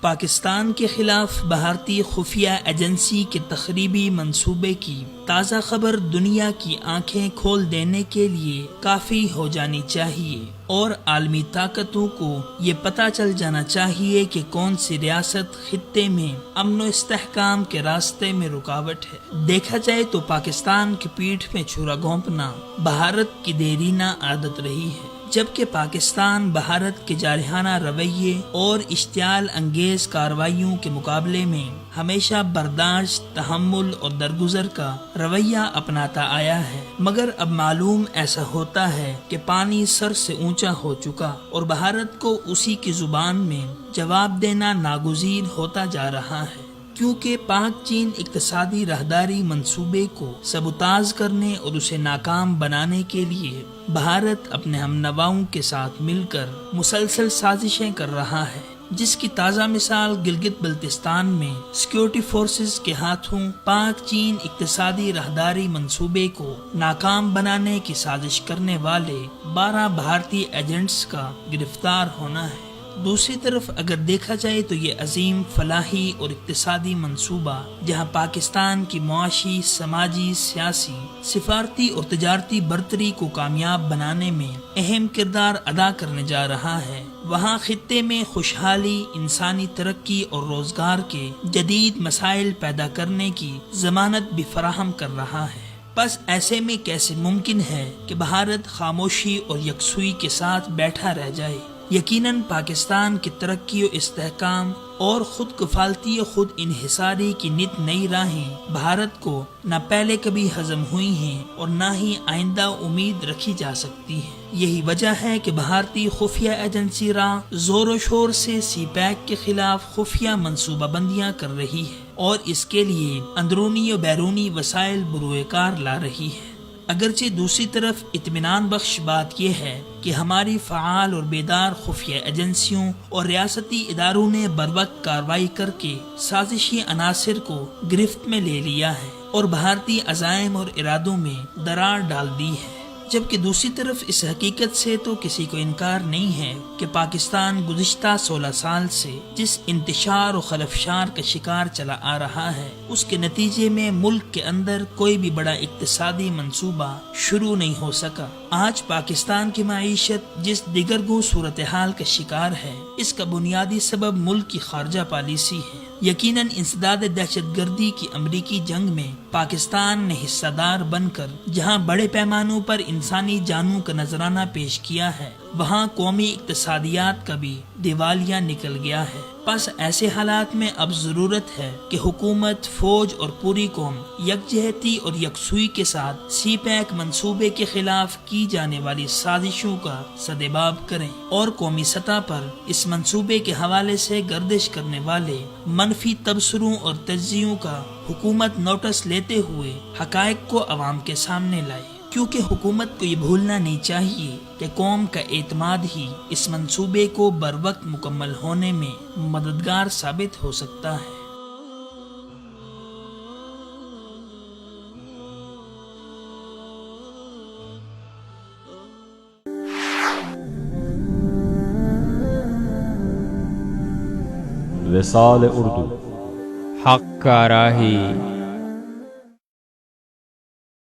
پاکستان کے خلاف بھارتی خفیہ ایجنسی کے تخریبی منصوبے کی تازہ خبر دنیا کی آنکھیں کھول دینے کے لیے کافی ہو جانی چاہیے، اور عالمی طاقتوں کو یہ پتہ چل جانا چاہیے کہ کون سی ریاست خطے میں امن و استحکام کے راستے میں رکاوٹ ہے۔ دیکھا جائے تو پاکستان کی پیٹھ میں چھرا گھونپنا بھارت کی دیرینہ عادت رہی ہے، جبکہ پاکستان بھارت کے جارحانہ رویے اور اشتعال انگیز کارروائیوں کے مقابلے میں ہمیشہ برداشت، تحمل اور درگزر کا رویہ اپناتا آیا ہے، مگر اب معلوم ایسا ہوتا ہے کہ پانی سر سے اونچا ہو چکا اور بھارت کو اسی کی زبان میں جواب دینا ناگزیر ہوتا جا رہا ہے، کیونکہ پاک چین اقتصادی راہداری منصوبے کو سبوتاژ کرنے اور اسے ناکام بنانے کے لیے بھارت اپنے ہم نواؤں کے ساتھ مل کر مسلسل سازشیں کر رہا ہے، جس کی تازہ مثال گلگت بلتستان میں سیکیورٹی فورسز کے ہاتھوں پاک چین اقتصادی راہداری منصوبے کو ناکام بنانے کی سازش کرنے والے 12 بھارتی ایجنٹس کا گرفتار ہونا ہے۔ دوسری طرف اگر دیکھا جائے تو یہ عظیم فلاحی اور اقتصادی منصوبہ، جہاں پاکستان کی معاشی، سماجی، سیاسی، سفارتی اور تجارتی برتری کو کامیاب بنانے میں اہم کردار ادا کرنے جا رہا ہے، وہاں خطے میں خوشحالی، انسانی ترقی اور روزگار کے جدید مسائل پیدا کرنے کی ضمانت بھی فراہم کر رہا ہے۔ بس ایسے میں کیسے ممکن ہے کہ بھارت خاموشی اور یکسوئی کے ساتھ بیٹھا رہ جائے؟ یقیناً پاکستان کی ترقی و استحکام اور خود کفالتی و خود انحصاری کی نت نئی راہیں بھارت کو نہ پہلے کبھی ہضم ہوئی ہیں اور نہ ہی آئندہ امید رکھی جا سکتی ہے۔ یہی وجہ ہے کہ بھارتی خفیہ ایجنسی را زور و شور سے سی پیک کے خلاف خفیہ منصوبہ بندیاں کر رہی ہے اور اس کے لیے اندرونی و بیرونی وسائل بروئے کار لا رہی ہے۔ اگرچہ دوسری طرف اطمینان بخش بات یہ ہے کہ ہماری فعال اور بیدار خفیہ ایجنسیوں اور ریاستی اداروں نے بروقت کارروائی کر کے سازشی عناصر کو گرفت میں لے لیا ہے اور بھارتی عزائم اور ارادوں میں دراڑ ڈال دی ہے، جبکہ دوسری طرف اس حقیقت سے تو کسی کو انکار نہیں ہے کہ پاکستان گزشتہ 16 سال سے جس انتشار و خلفشار کا شکار چلا آ رہا ہے، اس کے نتیجے میں ملک کے اندر کوئی بھی بڑا اقتصادی منصوبہ شروع نہیں ہو سکا۔ آج پاکستان کی معیشت جس دیگرگوں صورتحال کا شکار ہے، اس کا بنیادی سبب ملک کی خارجہ پالیسی ہے۔ یقیناً انسداد دہشت گردی کی امریکی جنگ میں پاکستان نے حصہ دار بن کر جہاں بڑے پیمانوں پر انسانی جانوں کا نذرانہ پیش کیا ہے، وہاں قومی اقتصادیات کا بھی دیوالیہ نکل گیا ہے۔ بس ایسے حالات میں اب ضرورت ہے کہ حکومت، فوج اور پوری قوم یکجہتی اور یکسوئی کے ساتھ سی پیک منصوبے کے خلاف کی جانے والی سازشوں کا سدباب کریں اور قومی سطح پر اس منصوبے کے حوالے سے گردش کرنے والے منفی تبصروں اور تجزیوں کا حکومت نوٹس لیتے ہوئے حقائق کو عوام کے سامنے لائے، کیونکہ حکومت کو یہ بھولنا نہیں چاہیے کہ قوم کا اعتماد ہی اس منصوبے کو بروقت مکمل ہونے میں مددگار ثابت ہو سکتا ہے۔ وصال اردو، حق کا راہی